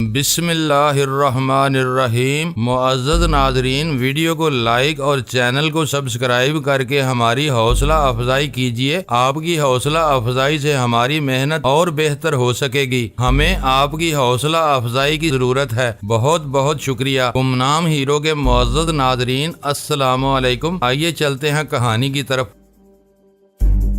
بسم اللہ الرحمن الرحیم۔ معزز ناظرین، ویڈیو کو لائک اور چینل کو سبسکرائب کر کے ہماری حوصلہ افزائی کیجیے۔ آپ کی حوصلہ افزائی سے ہماری محنت اور بہتر ہو سکے گی۔ ہمیں آپ کی حوصلہ افزائی کی ضرورت ہے۔ بہت بہت شکریہ۔ گمنام ہیرو کے معزز ناظرین، السلام علیکم۔ آئیے چلتے ہیں کہانی کی طرف۔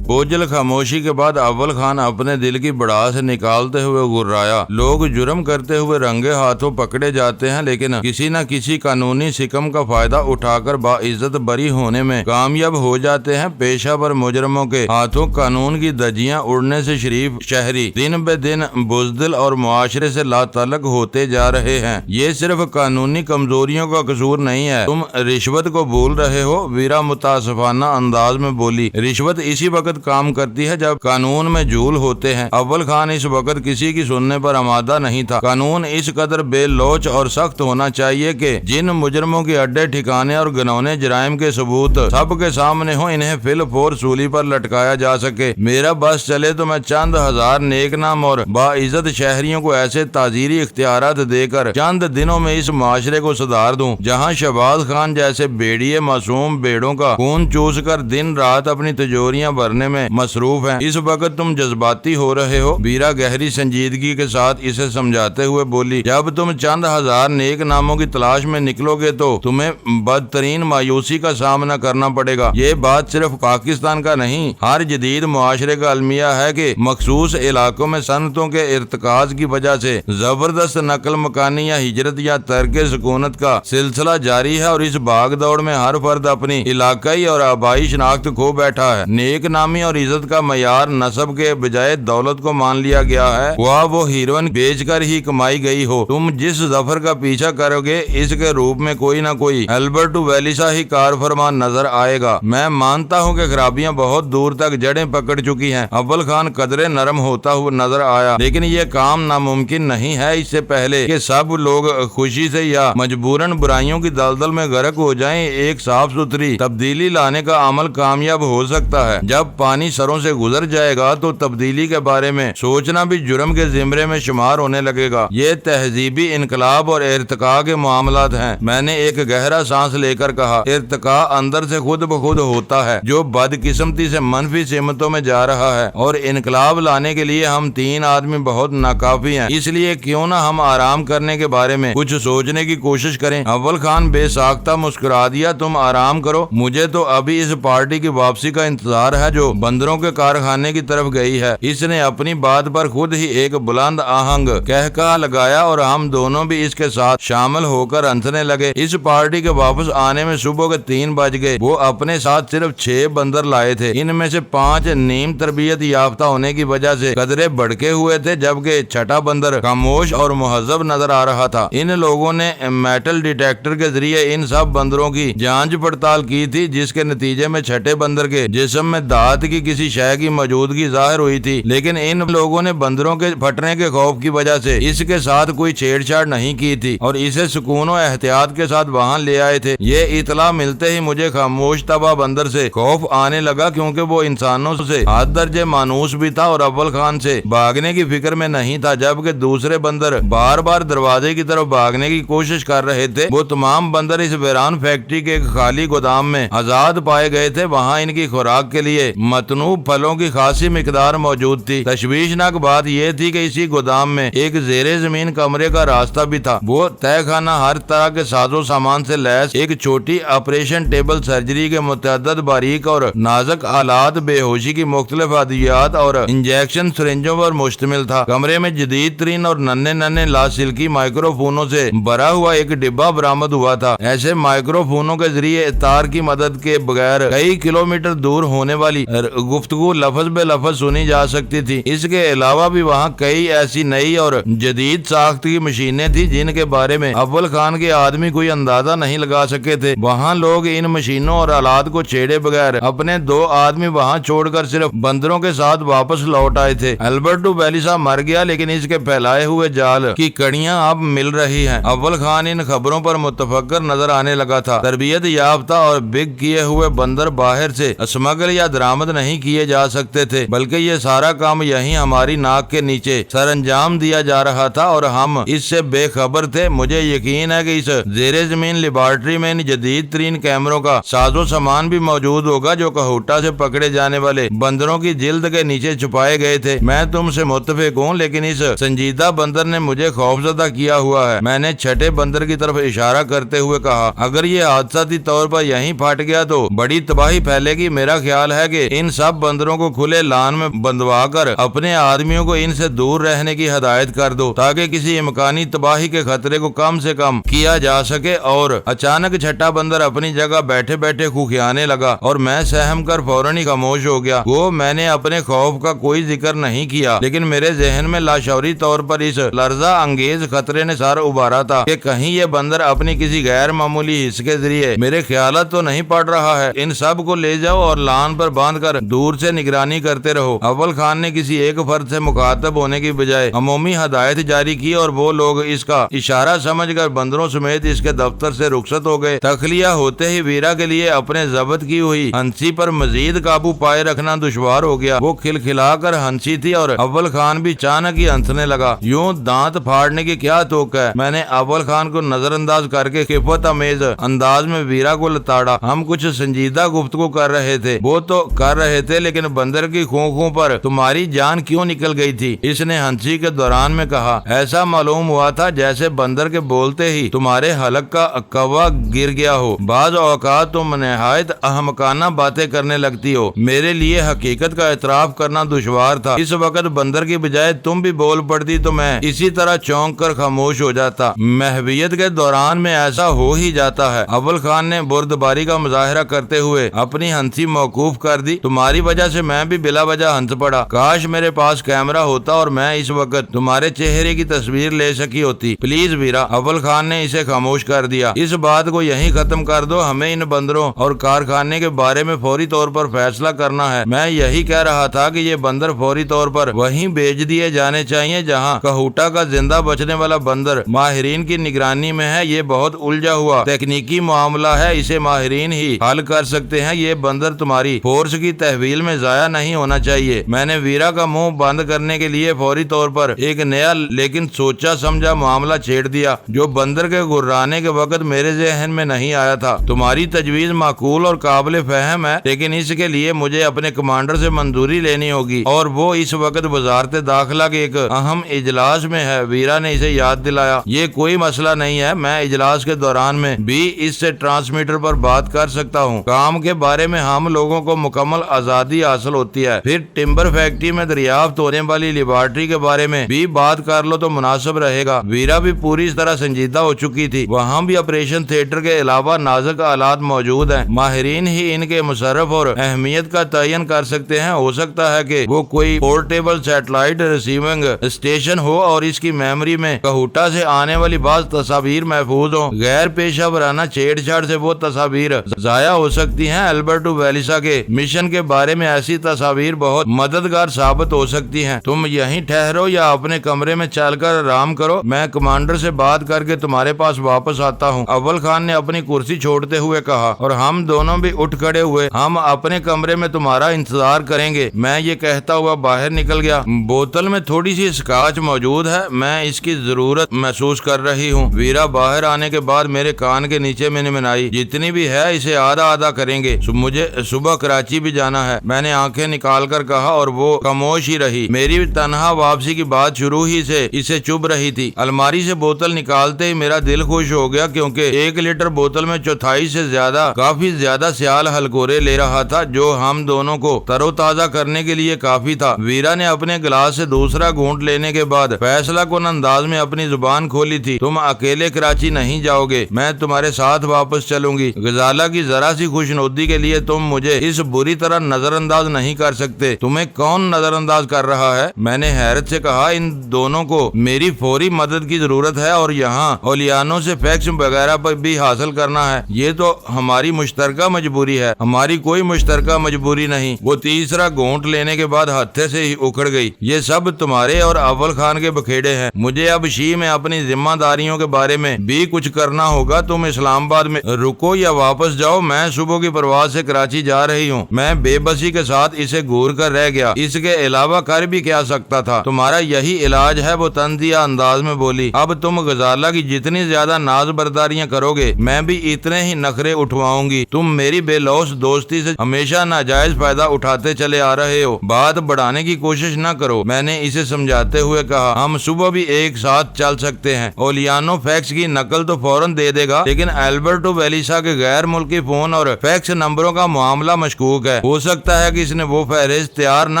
بوجھل خاموشی کے بعد اول خان اپنے دل کی بڑاس نکالتے ہوئے گرایا۔ لوگ جرم کرتے ہوئے رنگے ہاتھوں پکڑے جاتے ہیں، لیکن کسی نہ کسی قانونی سکم کا فائدہ اٹھا کر باعزت بری ہونے میں کامیاب ہو جاتے ہیں۔ پیشہ ور مجرموں کے ہاتھوں قانون کی دھجیاں اڑنے سے شریف شہری دن بہ دن بزدل اور معاشرے سے لا تعلق ہوتے جا رہے ہیں۔ یہ صرف قانونی کمزوریوں کا قصور نہیں ہے۔ تم رشوت کو بھول رہے ہو، ویرا متاسفانہ انداز میں بولی۔ رشوت اسی وقت کام کرتی ہے جب قانون میں جھول ہوتے ہیں۔ اول خان اس وقت کسی کی سننے پر آمادہ نہیں تھا۔ قانون اس قدر بے لوچ اور سخت ہونا چاہیے کہ جن مجرموں کے اڈے ٹھکانے اور گنونے جرائم کے ثبوت سب کے سامنے ہوں، انہیں فی الفور سولی پر لٹکایا جا سکے۔ میرا بس چلے تو میں چند ہزار نیک نام اور باعزت شہریوں کو ایسے تعزیری اختیارات دے کر چند دنوں میں اس معاشرے کو سدھار دوں جہاں شہباز خان جیسے بیڑیے معصوم بیڑوں کا خون چوس کر دن رات اپنی تجوریاں بھرنے میں مصروف ہیں۔ اس وقت تم جذباتی ہو رہے ہو، بیرا گہری سنجیدگی کے ساتھ اسے سمجھاتے ہوئے بولی۔ جب تم چند ہزار نیک ناموں کی تلاش میں نکلو گے تو تمہیں بدترین مایوسی کا سامنا کرنا پڑے گا۔ یہ بات صرف پاکستان کا نہیں، ہر جدید معاشرے کا المیہ ہے کہ مخصوص علاقوں میں صنعتوں کے ارتکاز کی وجہ سے زبردست نقل مکانی یا ہجرت یا ترک سکونت کا سلسلہ جاری ہے، اور اس بھاگ دوڑ میں ہر فرد اپنی علاقائی اور آبائی شناخت کھو بیٹھا ہے۔ نیک نامی اور عزت کا معیار نسب کے بجائے دولت کو مان لیا گیا ہے، وہ ہیروئن بیچ کر ہی کمائی گئی ہو۔ تم جس ظفر کا پیچھا کرو گے، اس کے روپ میں کوئی نہ کوئی البرٹ ویلیسا ہی کار فرمان نظر آئے گا۔ میں مانتا ہوں کہ خرابیاں بہت دور تک جڑیں پکڑ چکی ہیں۔ اول خان قدرے نرم ہوتا ہوا نظر آیا، لیکن یہ کام ناممکن نہیں ہے۔ اس سے پہلے کہ سب لوگ خوشی سے یا مجبوراً برائیوں کی دلدل میں غرق ہو جائیں، ایک صاف ستھری تبدیلی لانے کا عمل کامیاب ہو سکتا ہے۔ جب پانی سروں سے گزر جائے گا تو تبدیلی کے بارے میں سوچنا بھی جرم کے زمرے میں شمار ہونے لگے گا۔ یہ تہذیبی انقلاب اور ارتقاء کے معاملات ہیں۔ میں نے ایک گہرا سانس لے کر کہا، ارتقاء اندر سے خود بخود ہوتا ہے۔ جو بدقسمتی سے منفی سمتوں میں جا رہا ہے، اور انقلاب لانے کے لیے ہم تین آدمی بہت ناکافی ہیں۔ اس لیے کیوں نہ ہم آرام کرنے کے بارے میں کچھ سوچنے کی کوشش کریں۔ اول خان بے ساختہ مسکرا دیا، تم آرام کرو، مجھے تو ابھی اس پارٹی کی واپسی کا انتظار ہے جو بندروں کے کارخانے کی طرف گئی ہے۔ اس نے اپنی بات پر خود ہی ایک بلند آہنگ کہکہا لگایا، اور ہم دونوں بھی اس کے ساتھ شامل ہو کر ہنسنے لگے۔ اس پارٹی کے واپس آنے میں صبح کے 3 بج گئے۔ وہ اپنے ساتھ صرف 6 بندر لائے تھے۔ ان میں سے 5 نیم تربیت یافتہ ہونے کی وجہ سے قدرے بڑکے ہوئے تھے، جبکہ چھٹا بندر خاموش اور مہذب نظر آ رہا تھا۔ ان لوگوں نے میٹل ڈیٹیکٹر کے ذریعے ان سب بندروں کی جانچ پڑتال کی تھی، جس کے نتیجے میں چھٹے بندر کے جسم میں دانت کی کسی شے کی موجودگی ظاہر ہوئی تھی، لیکن ان لوگوں نے بندروں کے پھٹنے کے خوف کی وجہ سے اس کے ساتھ کوئی چھیڑ چھاڑ نہیں کی تھی، اور اسے سکون و احتیاط کے ساتھ وہاں لے آئے تھے۔ یہ اطلاع ملتے ہی مجھے خاموش طبع بندر سے خوف آنے لگا، کیونکہ وہ انسانوں سے حد درجے مانوس بھی تھا اور اول خان سے بھاگنے کی فکر میں نہیں تھا، جبکہ دوسرے بندر بار بار دروازے کی طرف بھاگنے کی کوشش کر رہے تھے۔ وہ تمام بندر اس ویران فیکٹری کے ایک خالی گودام میں آزاد پائے گئے تھے۔ وہاں ان کی خوراک کے لیے متنوع پھلوں کی خاصی مقدار موجود تھی۔ تشویشناک بات یہ تھی کہ اسی گودام میں ایک زیر زمین کمرے کا راستہ بھی تھا۔ وہ تہہ خانہ ہر طرح کے ساز و سامان سے لیس ایک چھوٹی آپریشن ٹیبل، سرجری کے متعدد باریک اور نازک آلات، بے ہوشی کی مختلف ادویات اور انجیکشن سرنجوں پر مشتمل تھا۔ کمرے میں جدید ترین اور ننھے لاسلکی مائکرو فونوں سے بھرا ہوا ایک ڈبہ برآمد ہوا تھا۔ ایسے مائکرو فونوں کے ذریعے تار کی مدد کے بغیر کئی کلومیٹر دور ہونے والی گفتگو لفظ بے لفظ سنی جا سکتی تھی۔ اس کے علاوہ بھی وہاں کئی ایسی نئی اور جدید ساخت کی مشینیں تھیں جن کے بارے میں اول خان کے آدمی کوئی اندازہ نہیں لگا سکے تھے۔ وہاں لوگ ان مشینوں اور آلات کو چھیڑے بغیر اپنے 2 آدمی وہاں چھوڑ کر صرف بندروں کے ساتھ واپس لوٹ آئے تھے۔ البرٹ ویلیسا مر گیا، لیکن اس کے پھیلائے ہوئے جال کی کڑیاں اب مل رہی ہیں۔ اول خان ان خبروں پر متفکر نظر آنے لگا تھا۔ تربیت یافتہ اور بگ کیے ہوئے بندر باہر سے اسمگل یا درآمد برآمد نہیں کیے جا سکتے تھے، بلکہ یہ سارا کام یہیں ہماری ناک کے نیچے سر انجام دیا جا رہا تھا اور ہم اس سے بے خبر تھے۔ مجھے یقین ہے کہ اس زیر زمین لیبارٹری میں ان جدید ترین کیمروں کا ساز و سامان بھی موجود ہوگا جو کہوٹا سے پکڑے جانے والے بندروں کی جلد کے نیچے چھپائے گئے تھے۔ میں تم سے متفق ہوں، لیکن اس سنجیدہ بندر نے مجھے خوفزدہ کیا ہوا ہے۔ میں نے چھٹے بندر کی طرف اشارہ کرتے ہوئے کہا، اگر یہ حادثاتی طور پر یہیں پھٹ گیا تو بڑی تباہی پھیلے گی۔ میرا خیال ہے کہ ان سب بندروں کو کھلے لان میں بندوا کر اپنے آدمیوں کو ان سے دور رہنے کی ہدایت کر دو تاکہ کسی امکانی تباہی کے خطرے کو کم سے کم کیا جا سکے۔ اور اچانک چھٹا بندر اپنی جگہ بیٹھے بیٹھے کھوکھیانے لگا اور میں سہم کر فوراً ہی خاموش ہو گیا۔ وہ میں نے اپنے خوف کا کوئی ذکر نہیں کیا، لیکن میرے ذہن میں لاشعوری طور پر اس لرزہ انگیز خطرے نے سر ابھارا تھا کہ کہیں یہ بندر اپنی کسی غیر معمولی حص کے ذریعے میرے خیالات تو نہیں پڑ رہا ہے۔ ان سب کو لے جاؤ اور لان پر باندھ کر دور سے نگرانی کرتے رہو۔ اول خان نے کسی ایک فرد سے مخاطب ہونے کی بجائے عمومی ہدایت جاری کی اور وہ لوگ اس کا اشارہ سمجھ کر بندروں سمیت اس کے دفتر سے رخصت ہو گئے۔ تخلیہ ہوتے ہی ویرا کے لیے اپنے ضبط کی ہوئی ہنسی پر مزید قابو پائے رکھنا دشوار ہو گیا۔ وہ کھلکھلا کر ہنسی تھی اور اول خان بھی اچانک ہی ہنسنے لگا۔ یوں دانت پھاڑنے کی کیا توقع ہے؟ میں نے اول خان کو نظر انداز کر کے خفت امیز انداز میں ویرا کو لتاڑا۔ ہم کچھ سنجیدہ گفتگو کر رہے تھے، وہ تو کر رہے تھے، لیکن بندر کی خوں پر تمہاری جان کیوں نکل گئی تھی؟ اس نے ہنسی کے دوران میں کہا۔ ایسا معلوم ہوا تھا جیسے بندر کے بولتے ہی تمہارے حلق کا کوا گر گیا ہو۔ بعض اوقات تم نہایت احمقانہ باتیں کرنے لگتی ہو۔ میرے لیے حقیقت کا اعتراف کرنا دشوار تھا۔ اس وقت بندر کی بجائے تم بھی بول پڑتی تو میں اسی طرح چونک کر خاموش ہو جاتا۔ محویت کے دوران میں ایسا ہو ہی جاتا ہے۔ اول خان نے بردباری کا مظاہرہ کرتے ہوئے اپنی ہنسی موقوف کر دی۔ تمہاری وجہ سے میں بھی بلا وجہ ہنس پڑا۔ کاش میرے پاس کیمرہ ہوتا اور میں اس وقت تمہارے چہرے کی تصویر لے سکی ہوتی۔ پلیز ویرا، اول خان نے اسے خاموش کر دیا۔ اس بات کو یہیں ختم کر دو۔ ہمیں ان بندروں اور کارخانے کے بارے میں فوری طور پر فیصلہ کرنا ہے۔ میں یہی کہہ رہا تھا کہ یہ بندر فوری طور پر وہیں بھیج دیے جانے چاہیے جہاں کہوٹا کا زندہ بچنے والا بندر ماہرین کی نگرانی میں ہے۔ یہ بہت الجھا ہوا تکنیکی معاملہ ہے، اسے ماہرین ہی حل کر سکتے ہیں۔ یہ بندر تمہاری فورس کی تحویل میں ضائع نہیں ہونا چاہیے۔ میں نے ویرا کا منہ بند کرنے کے لیے فوری طور پر ایک نیا لیکن سوچا سمجھا معاملہ چھیڑ دیا جو بندر کے گرانے کے وقت میرے ذہن میں نہیں آیا تھا۔ تمہاری تجویز معقول اور قابل فہم ہے، لیکن اس کے لیے مجھے اپنے کمانڈر سے منظوری لینی ہوگی اور وہ اس وقت وزارت داخلہ کے ایک اہم اجلاس میں ہے۔ ویرا نے اسے یاد دلایا۔ یہ کوئی مسئلہ نہیں ہے، میں اجلاس کے دوران میں بھی اس سے ٹرانسمیٹر پر بات کر سکتا ہوں۔ کام کے بارے میں ہم لوگوں کو مکمل آزادی حاصل ہوتی ہے۔ پھر ٹمبر فیکٹری میں دریافت ہونے والی لیبارٹری کے بارے میں بھی بات کر لو تو مناسب رہے گا۔ ویرا بھی پوری طرح سنجیدہ ہو چکی تھی۔ وہاں بھی آپریشن تھیٹر کے علاوہ نازک آلات موجود ہیں۔ ماہرین ہی ان کے مصرف اور اہمیت کا تعین کر سکتے ہیں۔ ہو سکتا ہے کہ وہ کوئی پورٹیبل سیٹلائٹ ریسیونگ اسٹیشن ہو اور اس کی میموری میں کہوٹا سے آنے والی بعض تصاویر محفوظ ہوں۔ غیر پیشہ ورانہ چھیڑ چھاڑ سے وہ تصاویر ضائع ہو سکتی ہیں۔ البرٹو ویلیسا کے مشن کے بارے میں ایسی تصاویر بہت مددگار ثابت ہو سکتی ہیں۔ تم یہیں ٹھہرو یا اپنے کمرے میں چل کر آرام کرو، میں کمانڈر سے بات کر کے تمہارے پاس واپس آتا ہوں۔ اول خان نے اپنی کرسی چھوڑتے ہوئے کہا اور ہم دونوں بھی اٹھ کھڑے ہوئے۔ ہم اپنے کمرے میں تمہارا انتظار کریں گے، میں یہ کہتا ہوا باہر نکل گیا۔ بوتل میں تھوڑی سی اسکاچ موجود ہے، میں اس کی ضرورت محسوس کر رہی ہوں۔ ویرا باہر آنے کے بعد میرے کان کے نیچے میں منائی، جتنی بھی ہے اسے آدھا آدھا کریں گے، مجھے صبح کراچی بھی جانا ہے۔ میں نے آنکھیں نکال کر کہا اور وہ خاموش ہی رہی۔ میری تنہا واپسی کی بات شروع ہی سے اسے چبھ رہی تھی۔ الماری سے بوتل نکالتے ہی میرا دل خوش ہو گیا کیونکہ 1 لیٹر بوتل میں چوتھائی سے زیادہ کافی زیادہ سیال ہلکورے لے رہا تھا جو ہم دونوں کو تر و تازہ کرنے کے لیے کافی تھا۔ ویرا نے اپنے گلاس سے دوسرا گھونٹ لینے کے بعد فیصلہ کن انداز میں اپنی زبان کھولی تھی۔ تم اکیلے کراچی نہیں جاؤ گے، میں تمہارے ساتھ واپس چلوں گی۔ غزالہ کی ذرا سی خوشنودی کے لیے تم مجھے اس بری طرح نظر انداز نہیں کر سکتے۔ تمہیں کون نظر انداز کر رہا ہے؟ میں نے حیرت سے کہا۔ ان دونوں کو میری فوری مدد کی ضرورت ہے اور یہاں اولیانوں سے فیکس وغیرہ پر بھی حاصل کرنا ہے۔ یہ تو ہماری مشترکہ مجبوری ہے۔ ہماری کوئی مشترکہ مجبوری نہیں۔ وہ تیسرا گھونٹ لینے کے بعد ہتھے سے ہی اکھڑ گئی۔ یہ سب تمہارے اور اول خان کے بکھیڑے ہیں۔ مجھے اب شی میں اپنی ذمہ داریوں کے بارے میں بھی کچھ کرنا ہوگا۔ تم اسلام آباد میں رکو یا واپس جاؤ، میں صبح کی پرواز سے کراچی جا رہی ہوں۔ میں میں بے بسی کے ساتھ اسے گور کر رہ گیا، اس کے علاوہ کر بھی کیا سکتا تھا؟ تمہارا یہی علاج ہے، وہ طنزیہ انداز میں بولی۔ اب تم غزالہ کی جتنی زیادہ ناز برداریاں کرو گے میں بھی اتنے ہی نخرے اٹھواؤں گی۔ تم میری بے لوث دوستی سے ہمیشہ ناجائز فائدہ اٹھاتے چلے آ رہے ہو، بات بڑھانے کی کوشش نہ کرو، میں نے اسے سمجھاتے ہوئے کہا۔ ہم صبح بھی ایک ساتھ چل سکتے ہیں۔ اولیانو فیکس کی نقل تو فوراً دے دے گا، لیکن البرٹو ویلیسا کے غیر ملکی فون اور فیکس نمبروں کا معاملہ مشکوک ہے۔ ہو سکتا ہے کہ اس نے وہ فہرست تیار نہ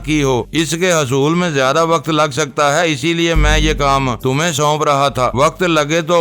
کی ہو، اس کے حصول میں زیادہ وقت لگ سکتا ہے، اسی لیے میں یہ کام تمہیں سونپ رہا تھا۔ وقت لگے تو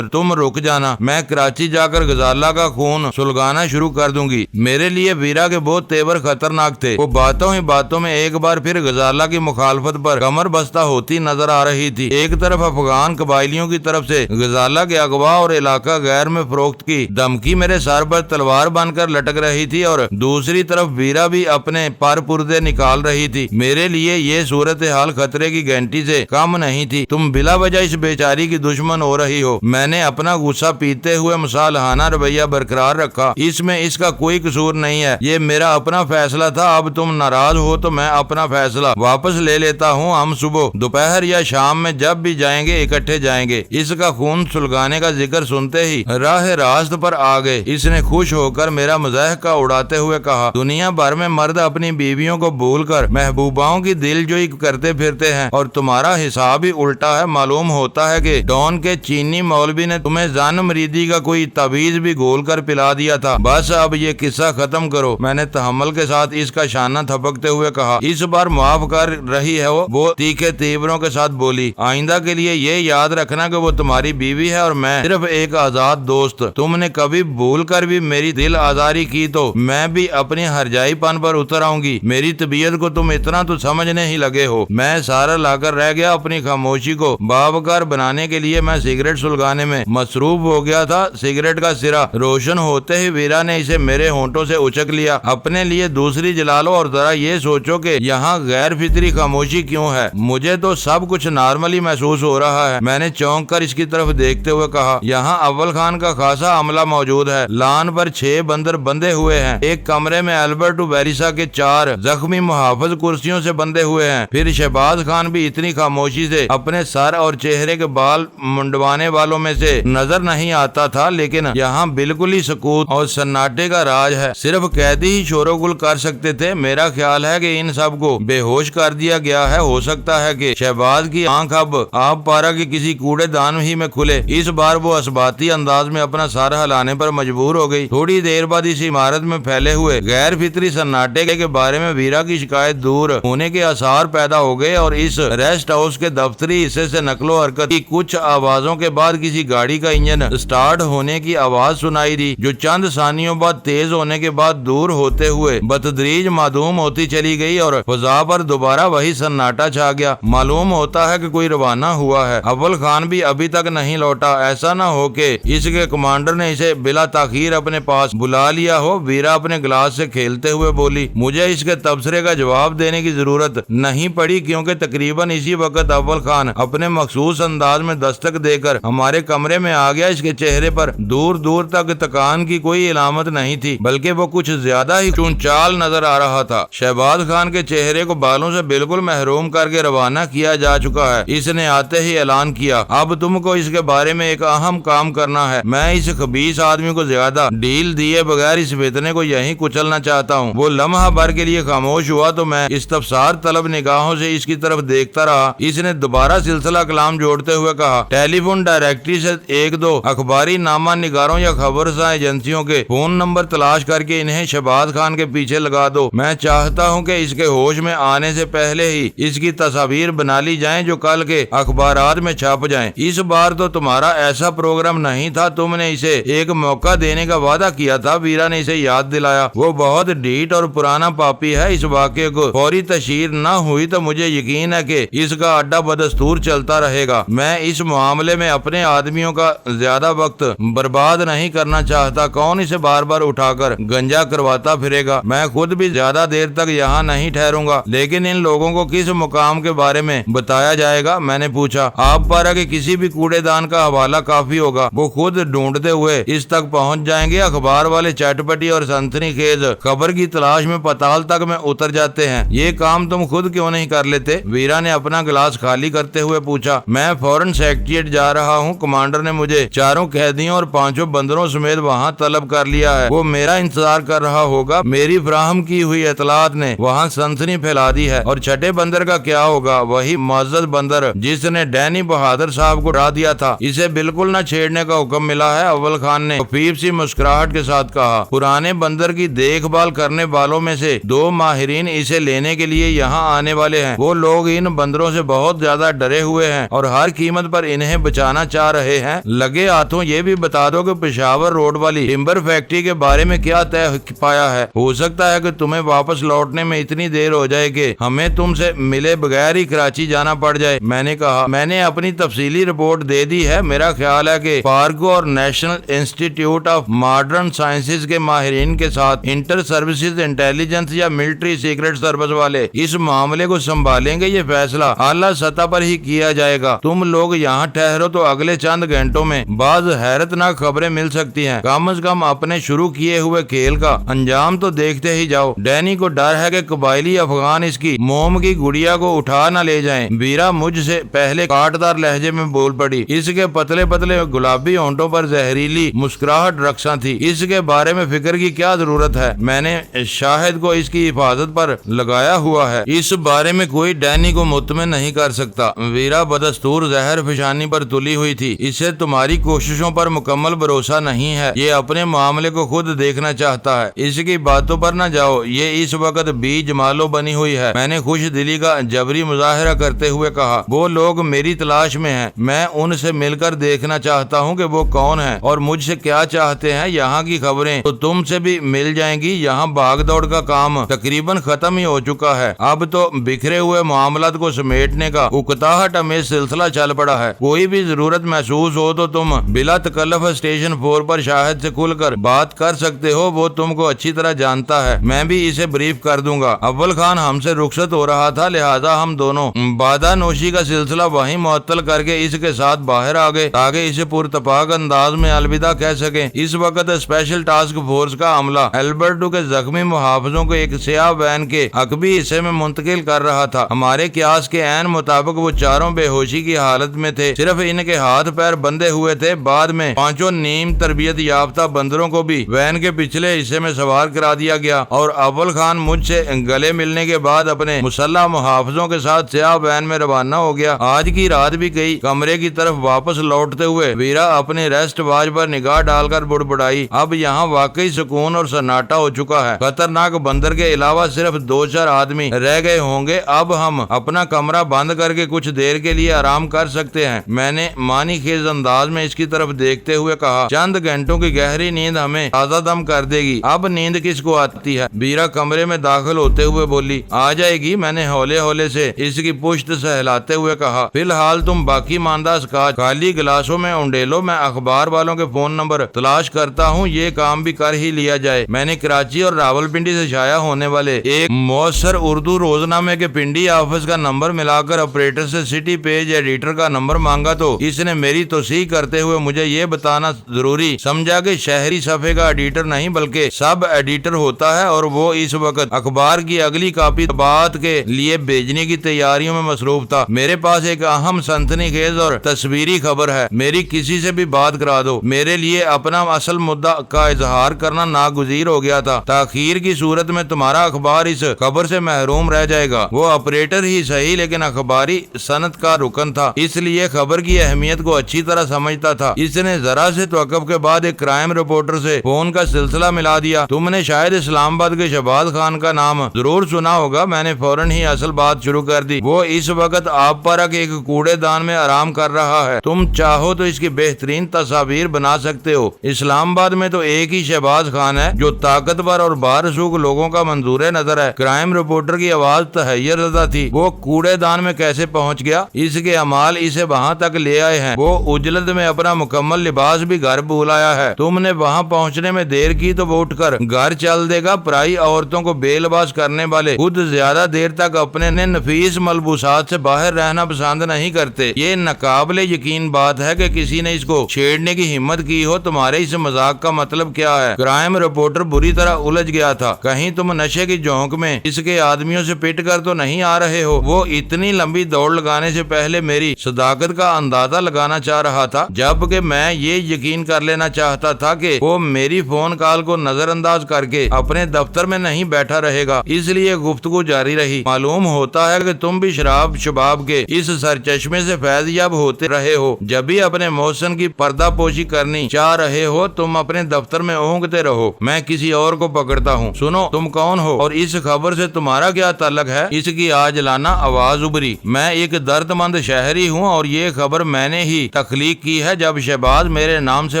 تم رک جانا، میں کراچی جا کر غزالہ کا خون سلگانا شروع کر دوں گی۔ میرے لیے ویرا کے بہت تیور خطرناک تھے۔ وہ باتوں ہی باتوں میں ایک بار پھر غزالہ کی مخالفت پر کمر بستہ ہوتی نظر آ رہی تھی۔ ایک طرف افغان قبائلیوں کی طرف سے غزالہ کے اغوا اور علاقہ غیر میں فروخت کی دھمکی میرے سر پر تلوار بن کر لٹک رہی تھی، اور دوسری طرف ویرا بھی اپنے پر پردے نکال رہی تھی۔ میرے لیے یہ صورتحال خطرے کی گھنٹی سے کم نہیں تھی۔ تم بلا وجہ اس بیچاری کی دشمن ہو رہی ہو۔ میں نے اپنا غصہ پیتے ہوئے مصالحانہ رویہ برقرار رکھا۔ اس میں اس کا کوئی قصور نہیں ہے، یہ میرا اپنا فیصلہ تھا۔ اب تم ناراض ہو تو میں اپنا فیصلہ واپس لے لیتا ہوں۔ ہم صبح، دوپہر یا شام میں جب بھی جائیں گے اکٹھے جائیں گے۔ اس کا خون سلگانے کا ذکر سنتے ہی راہ راست پر آ گئے۔ اس نے خوش ہو کر میرا مضحکہ اڑاتے ہوئے کہا، دنیا بھر میں مرد اپنی بیویوں کو بھول کر محبوباؤں کی دل جوئی کرتے پھرتے ہیں، اور تمہارا حساب ہی الٹا ہے۔ معلوم ہوتا ہے کہ ڈون کے چینی مولوی نے تمہیں زن مریدی کا کوئی تعویذ بھی گھول کر پلا دیا تھا۔ بس اب یہ قصہ ختم کرو، میں نے تحمل کے ساتھ اس کا شانہ تھپکتے ہوئے کہا۔ اس بار معاف کر رہی ہے وہ تیکھے تیوروں کے ساتھ بولی۔ آئندہ کے لیے یہ یاد رکھنا کہ وہ تمہاری بیوی ہے اور میں صرف ایک آزاد دوست۔ تم نے کبھی بھول کر بھی میری دل آزاری کی تو میں بھی اپنی ہرجائی پن پر اتر آؤں گی۔ میری طبیعت کو تم اتنا تو سمجھنے ہی لگے ہو۔ میں سارا لا کر رہ گیا۔ اپنی خاموشی کو باوقار بنانے کے لیے میں سگریٹ سلگانے میں مصروف ہو گیا تھا۔ سگریٹ کا سرا روشن ہوتے ہی ویرا نے اسے میرے ہونٹوں سے اچک لیا۔ اپنے لیے دوسری جلا لو اور ذرا یہ سوچو کہ یہاں غیر فطری خاموشی کیوں ہے؟ مجھے تو سب کچھ نارملی محسوس ہو رہا ہے۔ میں نے چونک کر اس کی طرف دیکھتے ہوئے کہا، یہاں اول خان کا خاصا عملہ موجود ہے۔ لان پر 6 بندر بندے ہوئے ہیں۔ ایک کمرے میں البرٹو ویلیسا کے 4 زخمی محافظ کرسیوں سے بندھے ہوئے ہیں۔ پھر شہباز خان بھی اتنی خاموشی سے اپنے سر اور چہرے کے بال منڈوانے والوں میں سے نظر نہیں آتا تھا، لیکن یہاں بالکل ہی سکوت اور سناٹے کا راج ہے۔ صرف قیدی ہی شور و گل کر سکتے تھے۔ میرا خیال ہے کہ ان سب کو بے ہوش کر دیا گیا ہے۔ ہو سکتا ہے کہ شہباز کی آنکھ اب آب پارا کے کسی کوڑے دان ہی میں کھلے۔ اس بار وہ اسباتی انداز میں اپنا سر ہلانے پر مجبور ہو گئی۔ تھوڑی دیر بعد اس عمارت میں پھیلے ہوئے غیر فطری سناٹے کے بارے میں ویرا کی شکایت دور ہونے کے آثار پیدا ہو گئے، اور اس ریسٹ ہاؤس کے دفتری حصے سے نقل و حرکت کی کچھ آوازوں کے بعد کسی گاڑی کا انجن سٹارٹ ہونے کی آواز سنائی دی، جو چند ثانیوں بعد تیز ہونے کے بعد دور ہوتے ہوئے بتدریج معدوم ہوتی چلی گئی، اور فضا پر دوبارہ وہی سناٹا چھا گیا۔ معلوم ہوتا ہے کہ کوئی روانہ ہوا ہے۔ اول خان بھی ابھی تک نہیں لوٹا۔ ایسا نہ ہو کہ اس کے کمانڈر نے اسے بلا تاخیر اپنے پاس بلا لیا ہو۔ ویرا اپنے گلاس سے کھیلتے ہوئے بولی۔ مجھے اس کے تبصرے کا جواب دینے کی ضرورت نہیں پڑی، کیونکہ تقریباً اسی وقت اول خان اپنے مخصوص انداز میں دستک دے کر ہمارے کمرے میں آ گیا۔ اس کے چہرے پر دور دور تک تکان کی کوئی علامت نہیں تھی، بلکہ وہ کچھ زیادہ ہی چونچال نظر آ رہا تھا۔ شہباز خان کے چہرے کو بالوں سے بالکل محروم کر کے روانہ کیا جا چکا ہے۔ اس نے آتے ہی اعلان کیا، اب تم کو اس کے بارے میں ایک اہم کام کرنا ہے۔ میں اس خبیث آدمی کو زیادہ ڈیل دیے بغیر اس فتنے کو یہیں کچلنا چاہتا ہوں۔ وہ لمحہ بھر کے لیے خاموش ہوا تو میں استفسار طلب نگاہوں سے اس کی طرف دیکھتا رہا۔ اس نے دوبارہ سلسلہ کلام جوڑتے ہوئے کہا، ٹیلی فون ڈائریکٹری سے 1-2 اخباری نامہ نگاروں یا خبرساں ایجنسیوں کے فون نمبر تلاش کر کے انہیں شہباز خان کے پیچھے لگا دو۔ میں چاہتا ہوں کہ اس کے ہوش میں آنے سے پہلے ہی اس کی تصاویر بنا لی جائیں جو کل کے اخبارات میں چھپ جائیں۔ اس بار تو تمہارا ایسا پروگرام نہیں تھا، تم نے اسے ایک موقع دینے کا وعدہ کیا تھا۔ ویرا نے اسے یاد دلایا۔ وہ بہت ڈھیٹ اور پرانا پاپی ہے۔ اس واقعے کو فوری تشہیر نہ ہوئی تو مجھے یقین ہے کہ اس کا اڈا بدستور چلتا رہے گا۔ میں اس معاملے میں اپنے آدمیوں کا زیادہ وقت برباد نہیں کرنا چاہتا۔ کون اسے بار بار اٹھا کر گنجا کرواتا پھرے گا؟ میں خود بھی زیادہ دیر تک یہاں نہیں ٹھہروں گا۔ لیکن ان لوگوں کو کس مقام کے بارے میں بتایا جائے گا؟ میں نے پوچھا۔ آپ پارا کے کسی بھی کوڑے دان کا حوالہ کافی ہوگا۔ وہ خود ڈھونڈتے ہوئے اس تک پہنچ جائیں گے۔ اخبار والے چٹپٹی اور سنسنی خیز خبر کی تلاش میں پتال تک میں اتر جاتے ہیں. یہ کام تم خود کیوں نہیں کر لیتے؟ ویرا نے اپنا گلاس خالی کرتے ہوئے پوچھا. میں فوراً سیکریٹریٹ جا رہا ہوں. کمانڈر نے مجھے 4 قیدیوں اور 5 بندروں سمیت وہاں طلب کر لیا ہے. وہ میرا انتظار کر رہا ہوگا. میری فراہم کی ہوئی اطلاعات نے وہاں سنسنی پھیلا دی ہے. اور چھٹے بندر کا کیا ہوگا؟ وہی معزز بندر جس نے ڈینی بہادر صاحب کو ڈرا دیا تھا. اسے بالکل نہ چھیڑنے کا حکم ملا ہے. اول خان نے خفیف سی مسکراہٹ کے ساتھ کہا. پرانے بندر کی دیکھ بھال کرنے والوں میں سے 2 ماہرین اسے لینے کے لیے یہاں آنے والے ہیں. وہ لوگ ان بندروں سے بہت زیادہ ڈرے ہوئے ہیں اور ہر قیمت پر انہیں بچانا چاہ رہے ہیں. لگے ہاتھوں یہ بھی بتا دو کہ پشاور روڈ والی ٹمبر فیکٹری کے بارے میں کیا طے پایا ہے؟ ہو سکتا ہے کہ تمہیں واپس لوٹنے میں اتنی دیر ہو جائے کہ ہمیں تم سے ملے بغیر ہی کراچی جانا پڑ جائے. میں نے کہا. میں نے اپنی تفصیلی رپورٹ دے دی ہے. میرا خیال ہے کہ فارگو اور national institute of modern sciences کے ماہرین کے ساتھ انٹر سروسز انٹیلیجنس یا ملٹری سیکرٹ سروس والے اس معاملے کو سنبھالیں گے. یہ فیصلہ اعلیٰ سطح پر ہی کیا جائے گا. تم لوگ یہاں ٹھہرو تو اگلے چند گھنٹوں میں بعض حیرتناک خبریں مل سکتی ہیں. کم از کم اپنے شروع کیے ہوئے کھیل کا انجام تو دیکھتے ہی جاؤ. ڈینی کو ڈر ہے کہ قبائلی افغان اس کی موم کی گڑیا کو اٹھا نہ لے جائیں. ویرا مجھ سے پہلے کاٹدار لہجے میں بول پڑی. اس کے پتلے پتلے گلابی ہونٹوں پر زہریلی مسکراہٹ رقصاں تھی. اس کے بارے میں فکر کی کیا ضرورت ہے؟ میں نے شاہد کو اس کی حفاظت پر لگایا ہوا ہے. اس بارے میں کوئی ڈینی کو مطمئن نہیں کر سکتا. ویرا بدستور زہر فشانی پر تلی ہوئی تھی. اسے تمہاری کوششوں پر مکمل بھروسہ نہیں ہے. یہ اپنے معاملے کو خود دیکھنا چاہتا ہے. اس کی باتوں پر نہ جاؤ. یہ اس وقت بی جمالو بنی ہوئی ہے. میں نے خوش دلی کا جبری مظاہرہ کرتے ہوئے کہا. وہ لوگ میری تلاش میں ہیں. میں ان سے مل کر دیکھنا چاہتا ہوں کہ وہ کون ہیں اور مجھ سے کیا چاہتے ہیں. یہاں کی خبریں تو تم سے بھی مل جائیں گی. یہاں بھاگ دوڑ کا کام تقریباً ختم ہی ہو چکا ہے. اب تو بکھرے ہوئے معاملات کو سمیٹنے کا اکتاہٹ ہمیں سلسلہ چل پڑا ہے. کوئی بھی ضرورت محسوس ہو تو تم بلا تکلف اسٹیشن 4 پر شاہد سے کھل کر بات کر سکتے ہو. وہ تم کو اچھی طرح جانتا ہے. میں بھی اسے بریف کر دوں گا. اول خان ہم سے رخصت ہو رہا تھا لہذا ہم دونوں بادہ نوشی کا سلسلہ وہیں معطل کر کے اس کے ساتھ باہر آ گئے تاکہ اسے پرتپاک انداز میں الوداع کہہ سکیں. اس وقت اسپیشل ٹاسک فورس کا عملہ البرٹو کے زخمی محافظوں کو ایک سیاہ وین کے عقبی حصے میں منتقل کر رہا تھا. ہمارے قیاس کے عین مطابق وہ چاروں بے ہوشی کی حالت میں تھے. صرف ان کے ہاتھ پیر بندھے ہوئے تھے. بعد میں 5 نیم تربیت یافتہ بندروں کو بھی وین کے پچھلے حصے میں سوار کرا دیا گیا اور اول خان مجھ سے گلے ملنے کے بعد اپنے مسلح محافظوں کے ساتھ سیاہ وین میں روانہ ہو گیا. آج کی رات بھی گئی. کمرے کی طرف واپس لوٹتے ہوئے ویرا اپنے ریسٹ واچ پر نگاہ ڈال کر بڑبڑائی. اب یہاں واقعی سکون اور سناٹا ہو چکا ہے. خطرناک بندر کے علاوہ صرف 2-4 آدمی رہ گئے ہوں گے. اب ہم اپنا کمرہ بند کر کے کچھ دیر کے لیے آرام کر سکتے ہیں. میں نے معنی خیز انداز میں اس کی طرف دیکھتے ہوئے کہا. چند گھنٹوں کی گہری نیند ہمیں تازہ دم کر دے گی. اب نیند کس کو آتی ہے؟ ویرا کمرے میں داخل ہوتے ہوئے بولی. آ جائے گی. میں نے ہولے ہولے سے اس کی پشت سہلاتے ہوئے کہا. فی الحال تم باقی ماندہ اسکاچ خالی گلاسوں میں انڈیلو. میں اخبار والوں کے فون نمبر تلاش کرتا ہوں. یہ کام بھی کر ہی لیا جائے. میں نے کراچی اور راولپنڈی سے شائع ہونے والے ایک مؤثر اردو روزنامے کے پنڈی آفس کا نمبر ملا کر آپریٹر سے سٹی پیج ایڈیٹر کا نمبر مانگا تو اس نے میری توثیق کرتے ہوئے مجھے یہ بتانا ضروری سمجھا کہ شہری صفحے کا ایڈیٹر نہیں بلکہ سب ایڈیٹر ہوتا ہے اور وہ اس وقت اخبار کی اگلی کاپی بات کے لیے بھیجنے کی تیاریوں میں مصروف تھا. میرے پاس ایک اہم سنسنی خیز اور تصویری خبر ہے. میری کسی سے بھی بات کرا دو. میرے لیے اپنا اصل مدعا کا اظہار کرنا ناگزیر ہو گیا تھا. تاخیر کی صورت میں تمہارا اخبار اس خبر سے محروم رہ جائے گا. وہ آپریٹر ہی صحیح لیکن اخباری صنعت کا رکن تھا. اس لیے خبر کی اہمیت کو اچھی طرح سمجھتا تھا. اس نے ذرا سے توقف کے بعد ایک کرائم رپورٹر سے فون کا سلسلہ ملا دیا. تم نے شاید اسلام آباد کے شہباز خان کا نام ضرور سنا ہوگا. میں نے فوراً ہی اصل بات شروع کر دی. وہ اس وقت آپ پر ایک کوڑے دان میں آرام کر رہا ہے. تم چاہو تو اس کی بہترین تصاویر بنا سکتے ہو. اسلام آباد میں تو ایک ہی شہباز خان ہے جو طاقتور اور بارسوخ لوگوں کا منظور نظر ہے. کرائم رپورٹر کی آواز تحیر زدہ تھی. وہ کوڑے دان میں کیسے پہنچ گیا؟ اس کے اعمال اسے وہاں تک لے آئے ہیں. وہ اجلت میں اپنا مکمل لباس بھی گھر بھول آیا ہے. تم نے وہاں پہنچنے میں دیر کی تو وہ اٹھ کر گھر چل دے گا. پرائی عورتوں کو بے لباس کرنے والے خود زیادہ دیر تک اپنے نفیس ملبوسات سے باہر رہنا پسند نہیں کرتے. یہ ناقابل یقین بات ہے کہ کسی نے اس کو چھیڑنے کی ہمت کی ہو. تمہارے اس مذاق کا مطلب کیا ہے؟ کرائم رپورٹر بری طرح الجھ سمجھ گیا تھا کہیں تم نشے کی جھونک میں اس کے آدمیوں سے پٹ کر تو نہیں آ رہے ہو۔ وہ اتنی لمبی دوڑ لگانے سے پہلے میری صداقت کا اندازہ لگانا چاہ رہا تھا، جبکہ میں یہ یقین کر لینا چاہتا تھا کہ وہ میری فون کال کو نظر انداز کر کے اپنے دفتر میں نہیں بیٹھا رہے گا، اس لیے گفتگو جاری رہی۔ معلوم ہوتا ہے کہ تم بھی شراب شباب کے اس سرچشمے سے فیض یاب ہوتے رہے ہو۔ جب بھی اپنے محسن کی پردہ پوشی کرنی چاہ رہے ہو تم اپنے دفتر میں اونگتے رہو، میں کسی اور کو پکڑتا ہوں۔ سنو، تم کون ہو اور اس خبر سے تمہارا کیا تعلق ہے؟ اس کی عاجلانہ آواز ابھری۔ میں ایک درد مند شہری ہوں اور یہ خبر میں نے ہی تخلیق کی ہے۔ جب شہباز میرے نام سے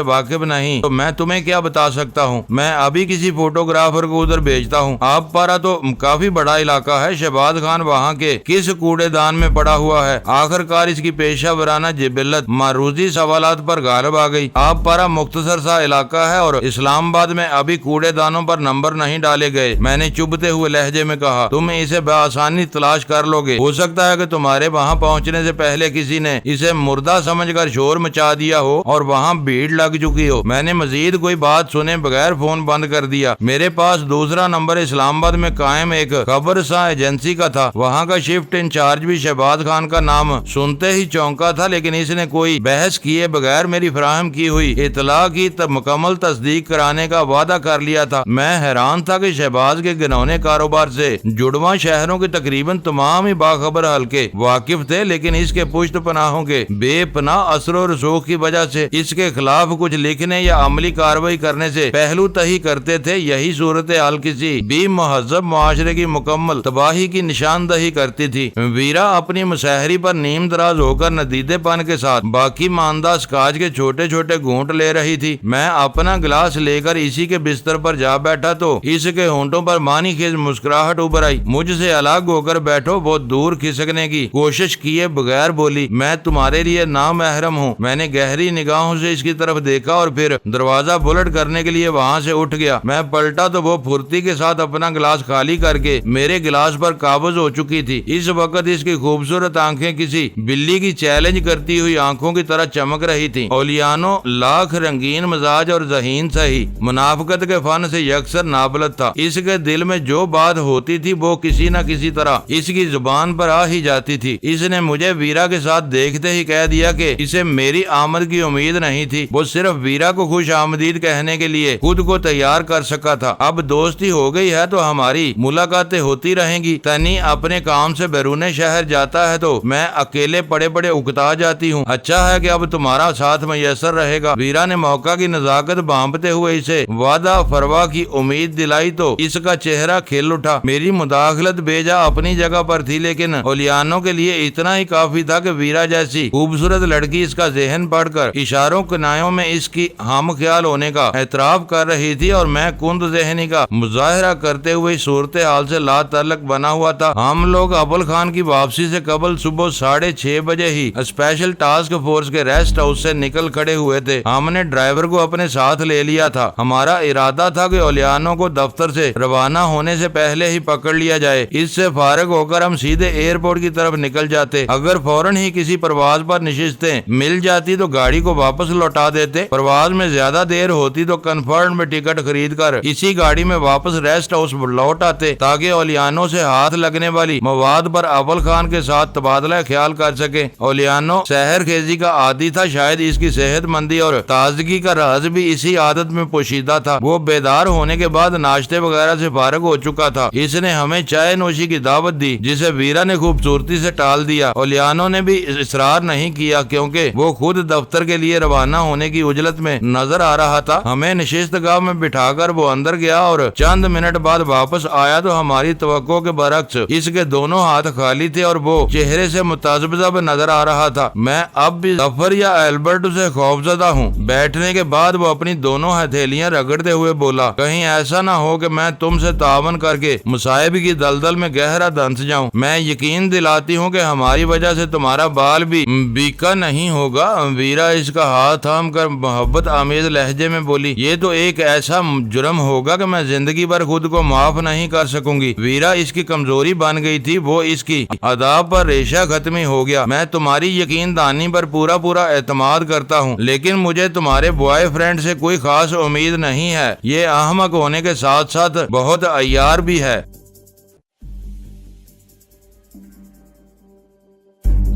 واقف نہیں تو میں تمہیں کیا بتا سکتا ہوں؟ میں ابھی کسی فوٹوگرافر کو ادھر بھیجتا ہوں۔ آپ پارا تو کافی بڑا علاقہ ہے، شہباز خان وہاں کے کس کوڑے دان میں پڑا ہوا ہے؟ آخر کار اس کی پیشہ ورانہ جبلت معروضی سوالات پر غالب آ گئی۔ آپ پارا مختصر سا علاقہ ہے اور اسلام آباد میں ابھی کوڑے دانوں پر نمبر نہیں ڈالے گئے۔ میں نے چبھتے ہوئے لہجے میں کہا، تم اسے بآسانی تلاش کر لو گے۔ ہو سکتا ہے کہ تمہارے وہاں پہنچنے سے پہلے کسی نے اسے مردہ سمجھ کر شور مچا دیا ہو اور وہاں بھیڑ لگ چکی ہو۔ میں نے مزید کوئی بات سنے بغیر فون بند کر دیا۔ میرے پاس دوسرا نمبر اسلام آباد میں قائم ایک خبرساں ایجنسی کا تھا۔ وہاں کا شفٹ انچارج بھی شہباز خان کا نام سنتے ہی چونکا تھا، لیکن اس نے کوئی بحث کیے بغیر میری فراہم کی ہوئی اطلاع کی مکمل تصدیق کرانے کا وعدہ کر لیا تھا۔ میں حیران تھا کہ شہباز کے گنونے کاروبار سے جڑواں شہروں کے تقریباً تمام ہی باخبر حلقے واقف تھے، لیکن اس کے پشت پناہوں کے بے پناہ اثر و رسوخ کی وجہ سے اس کے خلاف کچھ لکھنے یا عملی کارروائی کرنے سے پہلو تہی کرتے تھے۔ یہی صورتحال کسی بھی مہذب معاشرے کی مکمل تباہی کی نشاندہی کرتی تھی۔ ویرا اپنی مسحری پر نیم دراز ہو کر ندیدے پن کے ساتھ باقی ماندہ اسکاچ کے چھوٹے چھوٹے گھونٹ لے رہی تھی۔ میں اپنا گلاس لے کر اسی کے بستر پر جا بیٹھا تو اس کے ہونٹوں پر مانی خیز مسکراہٹ ابھر آئی۔ مجھ سے الگ ہو کر بیٹھو، وہ دور کھسکنے کی کوشش کیے بغیر بولی، میں تمہارے لیے نامحرم ہوں۔ میں نے گہری نگاہوں سے اس کی طرف دیکھا اور پھر دروازہ بلٹ کرنے کے لیے وہاں سے اٹھ گیا۔ میں پلٹا تو وہ پھرتی کے ساتھ اپنا گلاس خالی کر کے میرے گلاس پر قابض ہو چکی تھی۔ اس وقت اس کی خوبصورت آنکھیں کسی بلی کی چیلنج کرتی ہوئی آنکھوں کی طرح چمک رہی تھی۔ اولیانو لاکھ رنگین مزاج اور ذہین سہی منافقت کے فن سے یکسر نابلد تھا۔ اس کے دل میں جو بات ہوتی تھی وہ کسی نہ کسی طرح اس کی زبان پر آ ہی جاتی تھی۔ اس نے مجھے ویرا کے ساتھ دیکھتے ہی کہہ دیا کہ اسے میری آمد کی امید نہیں تھی۔ وہ صرف ویرا کو خوش آمدید کہنے کے لیے خود کو تیار کر سکا تھا۔ اب دوستی ہو گئی ہے تو ہماری ملاقاتیں ہوتی رہیں گی۔ تنی اپنے کام سے بیرون شہر جاتا ہے تو میں اکیلے پڑے پڑے اکتا جاتی ہوں۔ اچھا ہے کہ اب تمہارا ساتھ میسر رہے گا۔ ویرا نے موقع کی نزاکت بھانپتے ہوئے اسے وعدہ فروا کی امید دلائی تو اس کا چہرہ کھل اٹھا۔ میری مداخلت بیجا اپنی جگہ پر تھی، لیکن اولیانو کے لیے اتنا ہی کافی تھا کہ ویرا جیسی خوبصورت لڑکی اس کا ذہن پڑھ کر اشاروں کنایوں میں اس کی ہم خیال ہونے کا اعتراف کر رہی تھی اور میں کند ذہنی کا مظاہرہ کرتے ہوئے صورتحال سے لا تعلق بنا ہوا تھا۔ ہم لوگ ابل خان کی واپسی سے قبل صبح 6:30 بجے ہی اسپیشل ٹاسک فورس کے ریسٹ ہاؤس سے نکل کھڑے ہوئے تھے۔ ہم نے ڈرائیور کو اپنے ساتھ لے لیا تھا۔ ہمارا ارادہ تھا کہ اولیانو کو دفتر سے روانہ ہونے سے پہلے ہی پکڑ لیا جائے۔ اس سے فارغ ہو کر ہم سیدھے ایئرپورٹ کی طرف نکل جاتے۔ اگر فوراً ہی کسی پرواز پر نشستیں مل جاتی تو گاڑی کو واپس لوٹا دیتے۔ پرواز میں زیادہ دیر ہوتی تو کنفرم میں ٹکٹ خرید کر اسی گاڑی میں واپس ریسٹ ہاؤس لوٹ آتے تاکہ اولیانو سے ہاتھ لگنے والی مواد پر ابل خان کے ساتھ تبادلہ خیال کر سکے۔ اولیانو سحر خیزی کا عادی تھا، شاید اس کی صحت مندی اور تازگی کا راز بھی اسی عادت میں پوشیدہ تھا۔ وہ بیدار ہونے کے بعد ناشتے وغیرہ سے فارغ ہو چکا تھا۔ اس نے ہمیں چائے نوشی کی دعوت دی جسے ویرا نے خوبصورتی سے ٹال دیا۔ اولیانو نے بھی اصرار نہیں کیا کیونکہ وہ خود دفتر کے لیے روانہ ہونے کی عجلت میں نظر آ رہا تھا۔ ہمیں نشست گاہ میں بٹھا کر وہ اندر گیا اور چند منٹ بعد واپس آیا تو ہماری توقع کے برعکس اس کے دونوں ہاتھ خالی تھے اور وہ چہرے سے متذبذب نظر آ رہا تھا۔ میں اب بھی ظفر یا البرٹ سے خوفزدہ ہوں۔ بیٹھنے کے بعد وہ اپنی دونوں ہتھیلیاں رگڑتے ہوئے بولا، کہیں ایسا نہ ہو کہ میں تم سے تعاون کر کے مصائب کی دلدل میں گہرا دھنس جاؤں۔ میں یقین دلاتی ہوں کہ ہماری وجہ سے تمہارا بال بھی بیکا نہیں ہوگا۔ ویرا اس کا ہاتھ تھام کر محبت آمیز لہجے میں بولی، یہ تو ایک ایسا جرم ہوگا کہ میں زندگی بھر خود کو معاف نہیں کر سکوں گی۔ ویرا اس کی کمزوری بن گئی تھی، وہ اس کی ادا پر ریشہ ختمی ہو گیا۔ میں تمہاری یقین دانی پر پورا اعتماد کرتا ہوں، لیکن مجھے تمہارے بوائے فرینڈ سے کوئی خاص امید نہیں ہے۔ یہ احمق ہونے ہونے کے ساتھ ساتھ بہت عیار بھی ہے۔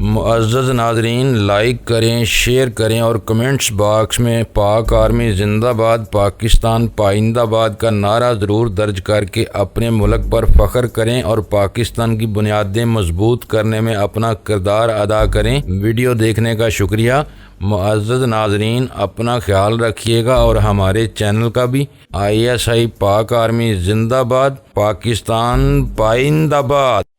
معزز ناظرین، لائک کریں، شیئر کریں اور کمنٹس باکس میں پاک آرمی زندہ باد، پاکستان پائندہ باد کا نعرہ ضرور درج کر کے اپنے ملک پر فخر کریں اور پاکستان کی بنیادیں مضبوط کرنے میں اپنا کردار ادا کریں۔ ویڈیو دیکھنے کا شکریہ۔ معزز ناظرین، اپنا خیال رکھیے گا اور ہمارے چینل کا بھی۔ ISI پاک آرمی زندہ باد، پاکستان پائندہ باد۔